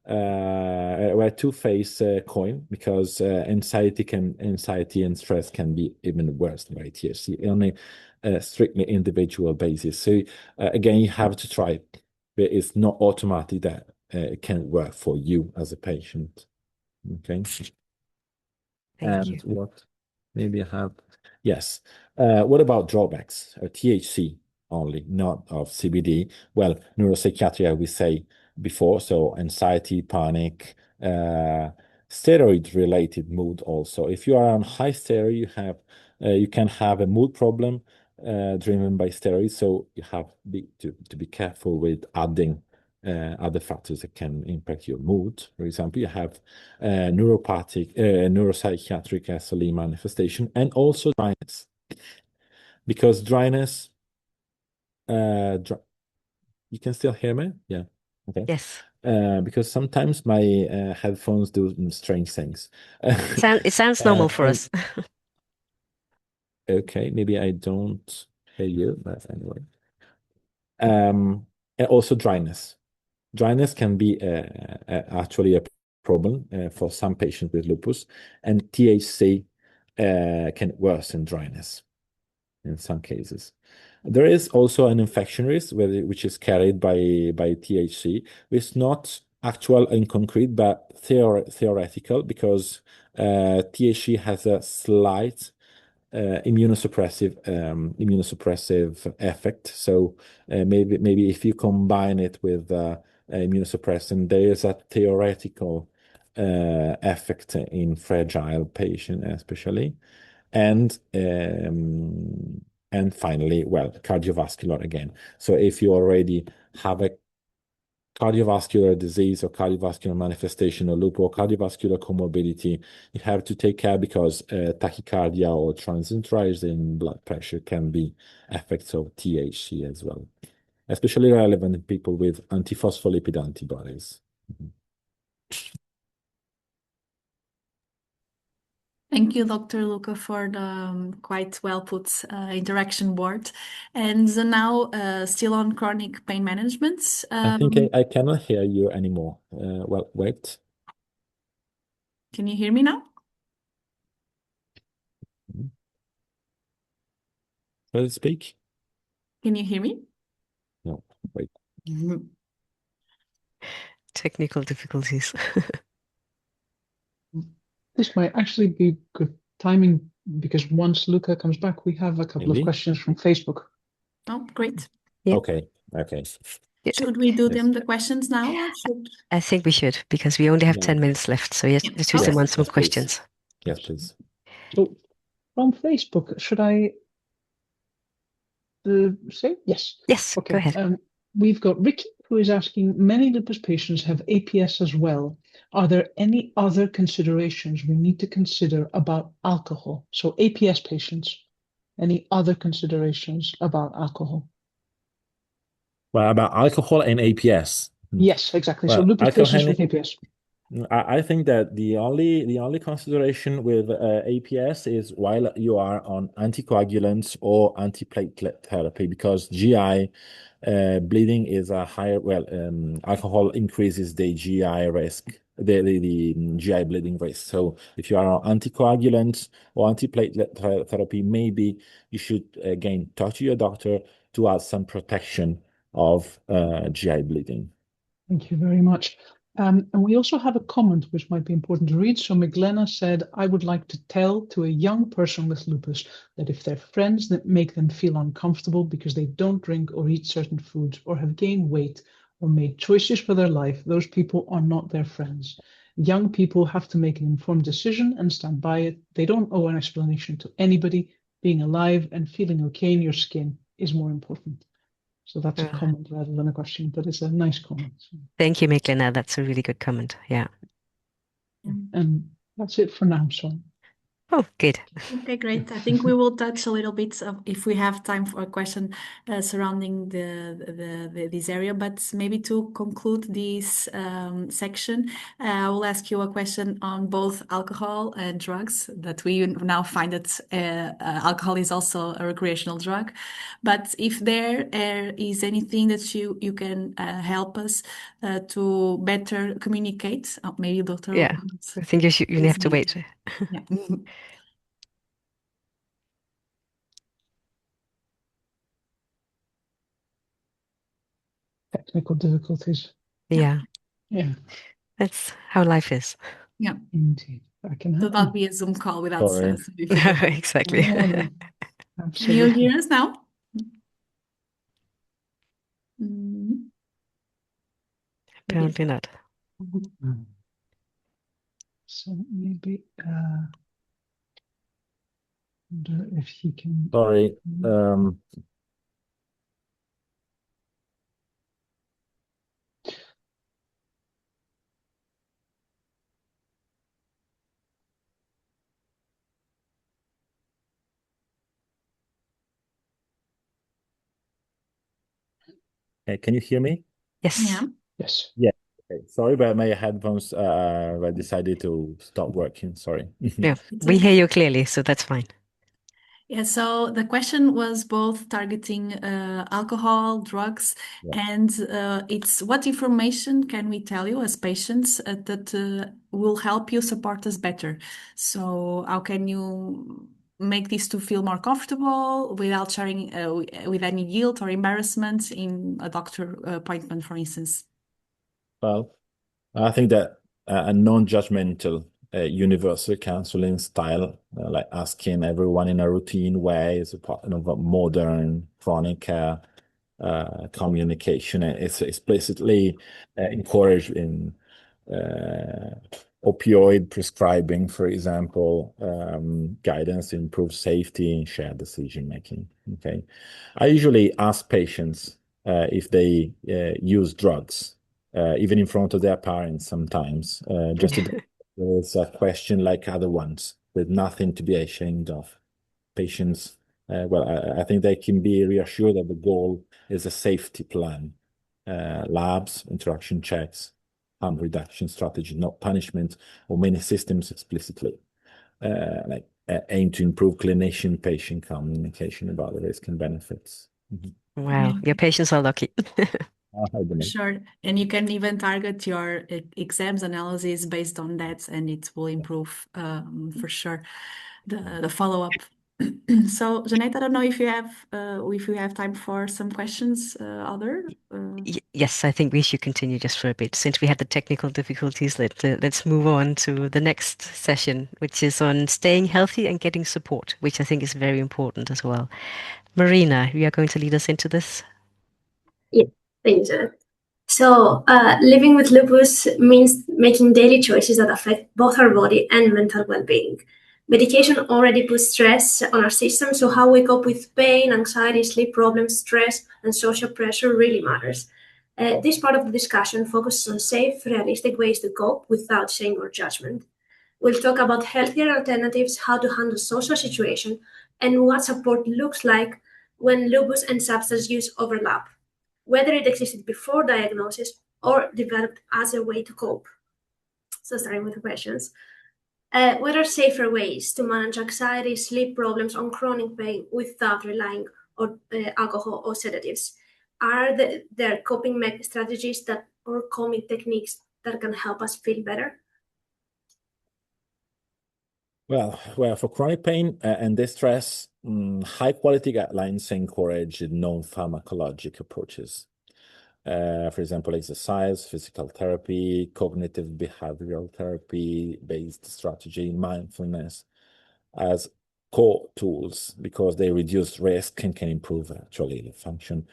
or a two-faced coin because anxiety and stress can be even worse by THC on a strictly individual basis. So again, you have to try it. But it's not automatic that it can work for you as a patient. Okay. Thank you. And what maybe I have, yes. What about drawbacks? THC only, not of CBD. Well, neuropsychiatry, we say before, so anxiety, panic, steroid-related mood also. If you are on high steroid, you can have a mood problem driven by steroids. So you have to be careful with adding other factors that can impact your mood. For example, you have neuropsychiatric SLE manifestation and also dryness. Because dryness, you can still hear me? Yeah. Okay. Yes. Because sometimes my headphones do strange things. It sounds normal for us. Okay, maybe I don't hear you, but anyway. And also dryness. Dryness can be actually a problem for some patients with lupus, and THC can worsen dryness in some cases. There is also an infection risk which is carried by THC. It's not actual and concrete, but theoretical because THC has a slight immunosuppressive effect. So maybe if you combine it with immunosuppressant, there is a theoretical effect in fragile patient, especially, and finally, well, cardiovascular again. So if you already have a cardiovascular disease or cardiovascular manifestation or lupus or cardiovascular comorbidity, you have to take care because tachycardia or transient rise in blood pressure can be effects of THC as well, especially relevant in people with antiphospholipid antibodies. Thank you, Dr. Luca, for the quite well put interaction board. And so now, still on chronic pain management. I think I cannot hear you anymore. Well, wait. Can you hear me now? Shall I speak? Can you hear me? No, wait. Technical difficulties. This might actually be good timing because once Luca comes back, we have a couple of Maybe. questions from Facebook. Oh, great. Yeah. Okay. Should we do Yes. them the questions now, or should? I think we should because we only have Yeah. 10 minutes left. So yes, Yeah. the Susan Okay. wants some Yes, please. questions. Yes, please. So from Facebook, should I say? Yes. Yes, Okay. go ahead. We've got Ricky who is asking, many lupus patients have APS as well. Are there any other considerations we need to consider about alcohol? So APS patients, any other considerations about alcohol? Well, about alcohol and APS. Yes, exactly. So Well, lupus alcohol patients and with APS. I think that the only consideration with APS is while you are on anticoagulants or antiplatelet therapy, because GI bleeding is a higher. Well, alcohol increases the GI risk, the GI bleeding risk. So if you are on anticoagulants or antiplatelet therapy, maybe you should again talk to your doctor to add some protection of GI bleeding. Thank you very much. And we also have a comment which might be important to read. So Miglena said, I would like to tell to a young person with lupus that if their friends that make them feel uncomfortable because they don't drink or eat certain foods or have gained weight or made choices for their life, those people are not their friends. Young people have to make an informed decision and stand by it. They don't owe an explanation to anybody. Being alive and feeling okay in your skin is more important. So that's a comment rather than a question, but it's a nice comment. So. Thank you, Miglena. That's a really good comment. Yeah. And that's it for now. So. Oh, good. Okay, great. I think we will touch a little bit if we have time for a question surrounding this area. But maybe to conclude this section, I will ask you a question on both alcohol and drugs. That we now find that alcohol is also a recreational drug. But if there is anything that you can help us to better communicate, maybe Dr. Yeah, I think you have to wait. Yeah. Technical difficulties. Yeah. Yeah. That's how life is. Yeah. Indeed. That can So happen. that'll be a Zoom call without Sorry. some difficulty. Exactly. No, no. Can you Absolutely. hear us now? Mm. Apparently not. So maybe wonder if he can. Sorry. Can you hear me? Yes. Yeah. Yes. Yeah. Okay. Sorry, but my headphones decided to stop working. Sorry. Yeah, It's we okay. hear you clearly, so that's fine. Yeah, so the question was both targeting alcohol, drugs, Yeah. and it's what information can we tell you as patients that will help you support us better? So how can you make this to feel more comfortable without sharing with any guilt or embarrassment in a doctor appointment, for instance? Well, I think that a non-judgmental, universal counseling style, like asking everyone in a routine way, is a part of a modern chronic care communication. It's explicitly encouraged in opioid prescribing, for example, guidance to improve safety and shared decision making. Okay, I usually ask patients if they use drugs, even in front of their parents sometimes, just to it's a question like other ones with nothing to be ashamed of. Patients, well, I think they can be reassured that the goal is a safety plan, labs, interaction checks, harm reduction strategy, not punishment, or many systems explicitly, aim to improve clinician-patient communication about the risk and benefits. Wow, your patients are lucky. Sure. And you can even target your exams analysis based on that, and it will improve for sure the follow-up. So, Jeanette, I don't know if you have time for some questions, Yes, I think we should continue just for a bit. Since we had the technical difficulties, let's move on to the next session, which is on staying healthy and getting support, which I think is very important as well. Marina, you are going to lead us into this? Yeah, thanks, Jeanette. So, living with lupus means making daily choices that affect both our body and mental well-being. Medication already puts stress on our system, so how we cope with pain, anxiety, sleep problems, stress, and social pressure really matters. This part of the discussion focuses on safe, realistic ways to cope without shame or judgment. We'll talk about healthier alternatives, how to handle social situations, and what support looks like when lupus and substance use overlap, whether it existed before diagnosis or developed as a way to cope. So, starting with the questions. What are safer ways to manage anxiety, sleep problems, or chronic pain without relying on alcohol or sedatives? Are there coping strategies or calming techniques that can help us feel better? Well, for chronic pain and distress, high quality guidelines encourage non-pharmacologic approaches. For example, exercise, physical therapy, cognitive behavioral therapy-based strategy, mindfulness as core tools because they reduce risk and can improve actually the function.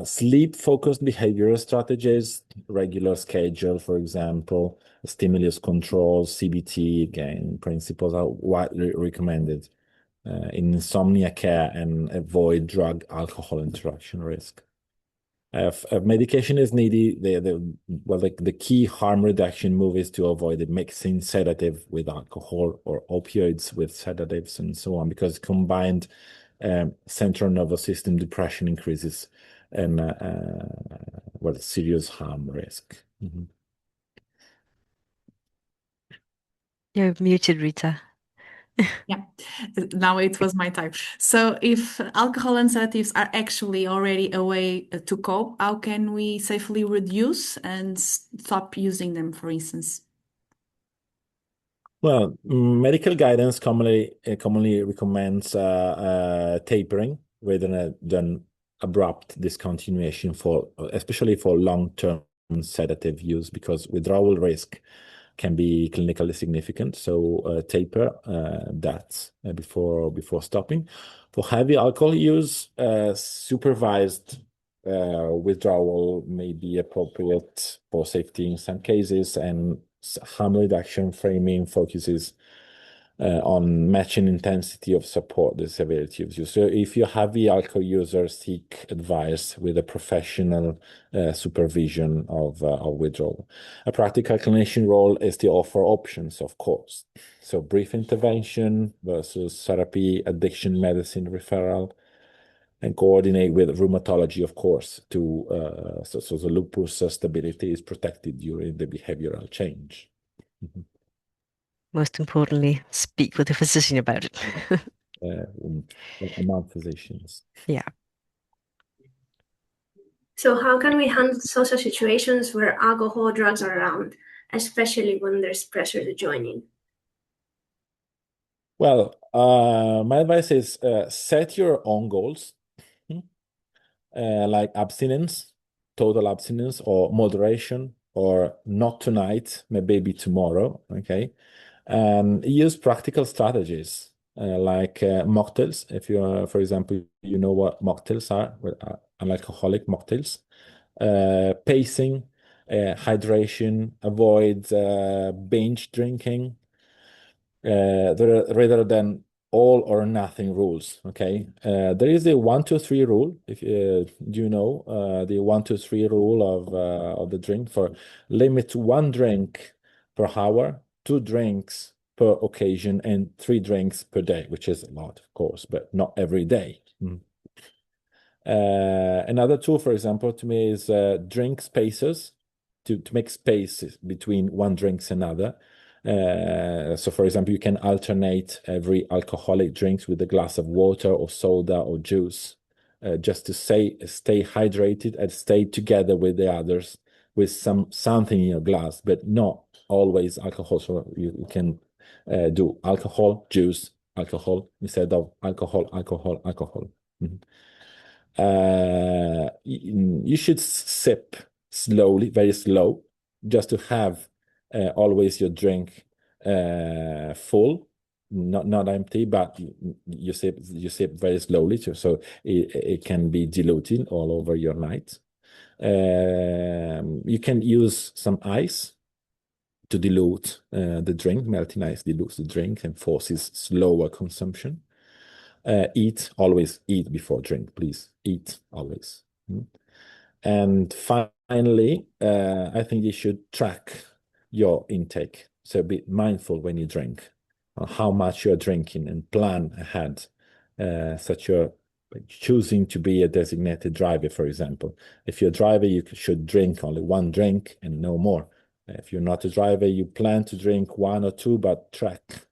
Sleep-focused behavioral strategies, regular schedule, for example, stimulus control, CBT, again, principles are widely recommended in insomnia care and avoid drug-alcohol interaction risk. If medication is needed, the key harm reduction move is to avoid mixing sedative with alcohol or opioids with sedatives and so on, because combined central nervous system depression increases and serious harm risk. You're muted, Rita. Yeah, now it was my time. So if alcohol and sedatives are actually already a way to cope, how can we safely reduce and stop using them, for instance? Well, medical guidance commonly recommends tapering rather than abrupt discontinuation especially for long-term sedative use, because withdrawal risk can be clinically significant. So taper that before stopping. For heavy alcohol use, supervised withdrawal may be appropriate for safety in some cases, and harm reduction framing focuses on matching intensity of support the severity of use. So if you're heavy alcohol user, seek advice with a professional supervision of withdrawal. A practical clinician role is to offer options, of course. So brief intervention versus therapy, addiction medicine referral, and coordinate with rheumatology, of course, so the lupus stability is protected during the behavioral change. Most importantly, speak with a physician about it. Among physicians. Yeah. So how can we handle social situations where alcohol or drugs are around, especially when there's pressure to join in? Well, my advice is set your own goals, like abstinence, total abstinence, or moderation, or not tonight, maybe tomorrow. Okay, and use practical strategies like mocktails. If you are, for example, you know what mocktails are, alcoholic mocktails. Pacing, hydration, avoid binge drinking. Rather than all or nothing rules. Okay, there is the 1-2-3 rule. If you know the 1-2-3 rule of the drink, for limit 1 drink per hour, 2 drinks per occasion, and 3 drinks per day, which is a lot, of course, but not every day. Another tool, for example, to me is drink spaces, to make space between one drinks and another. So, for example, you can alternate every alcoholic drinks with a glass of water or soda or juice, just to stay hydrated and stay together with the others with something in your glass, but not always alcohol. So you can do alcohol, juice, alcohol instead of alcohol, alcohol, alcohol. You should sip slowly, very slow, just to have always your drink full, not empty, but you sip very slowly, so it can be diluted all over your night. You can use some ice to dilute the drink. Melting ice dilutes the drink and forces slower consumption. Always eat before drink, please. Eat always. And finally, I think you should track your intake. So be mindful when you drink, how much you're drinking, and plan ahead. Such you're choosing to be a designated driver, for example. If you're a driver, you should drink only 1 drink and no more. If you're not a driver, you plan to drink 1 or 2, but track.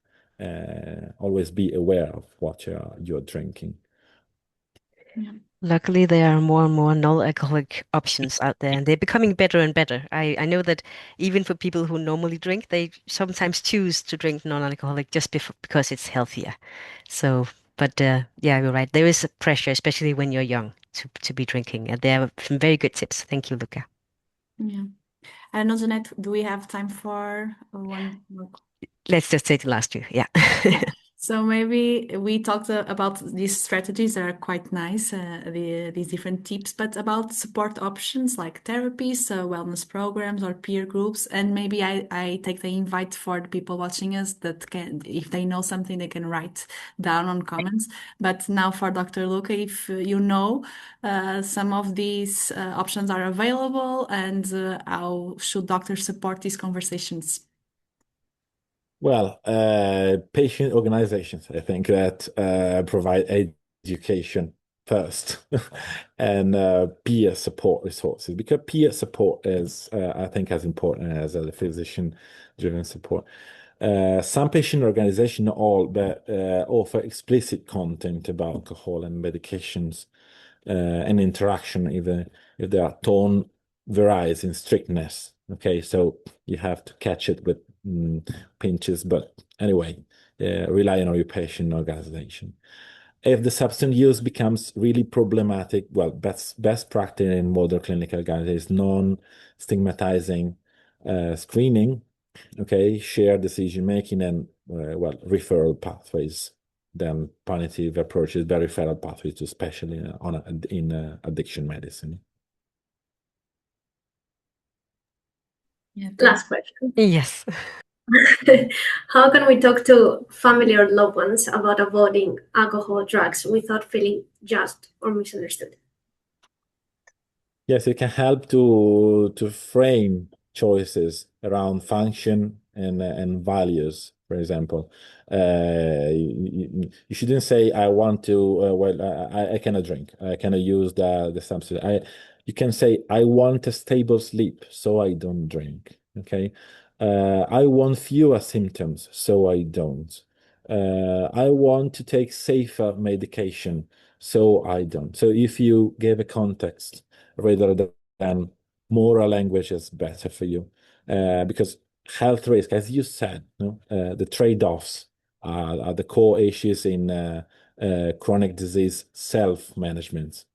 Always be aware of what you're drinking. Yeah. Luckily, there are more and more non-alcoholic options out there, and they're becoming better and better. I know that even for people who normally drink, they sometimes choose to drink non-alcoholic just because it's healthier. So, but yeah, you're right. There is a pressure, especially when you're young. to be drinking. And there are some very good tips. Thank you, Luca. Yeah. I don't know, Jeanette, do we have time for one more? Let's just say the last two. Yeah. So maybe we talked about these strategies that are quite nice, these different tips, but about support options like therapies, wellness programs, or peer groups. And maybe I take the invite for the people watching us that can, if they know something, they can write down on comments. But now for Dr. Luca, if you know some of these options are available, and how should doctors support these conversations? Well, patient organizations, I think, that provide education first and peer support resources, because peer support is, I think, as important as a physician-driven support. Some patient organizations, not all, but offer explicit content about alcohol and medications and interaction, even if their tone varies in strictness. Okay, so you have to catch it with pinches, but anyway, relying on your patient organization. If the substance use becomes really problematic, well, best practice in modern clinical guidance is non-stigmatizing screening, okay, shared decision making, and well, referral pathways. Then punitive approaches, the referral pathways, especially in addiction medicine. Yeah, Last question. Yes. How can we talk to family or loved ones about avoiding alcohol or drugs without feeling judged or misunderstood? Yes, it can help to frame choices around function and values. For example, you shouldn't say, "I want to." Well, I cannot drink. I cannot use the substance. You can say, "I want a stable sleep, so I don't drink." Okay. I want fewer symptoms, so I don't. I want to take safer medication, so I don't. So if you give a context rather than moral language is better for you, because health risk, as you said, no? The trade-offs are the core issues in chronic disease self-management.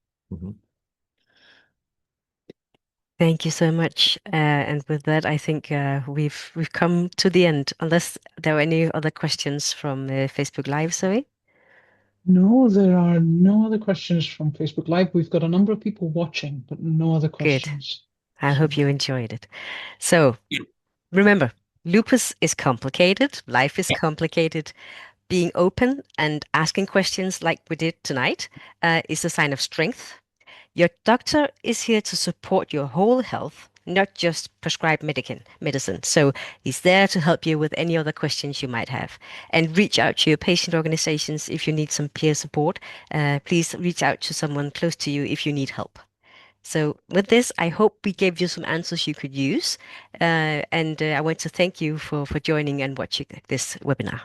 Thank you so much. And with that, I think we've come to the end. Unless there are any other questions from Facebook Live, Zoe? No, there are no other questions from Facebook Live. We've got a number of people watching, but no other Good. questions. I hope you enjoyed it. So remember, lupus is complicated. Life is complicated. Being open and asking questions like we did tonight is a sign of strength. Your doctor is here to support your whole health, not just prescribe medicine. So he's there to help you with any other questions you might have. And reach out to your patient organizations if you need some peer support. Please reach out to someone close to you if you need help. So with this, I hope we gave you some answers you could use. And I want to thank you for joining and watching this webinar.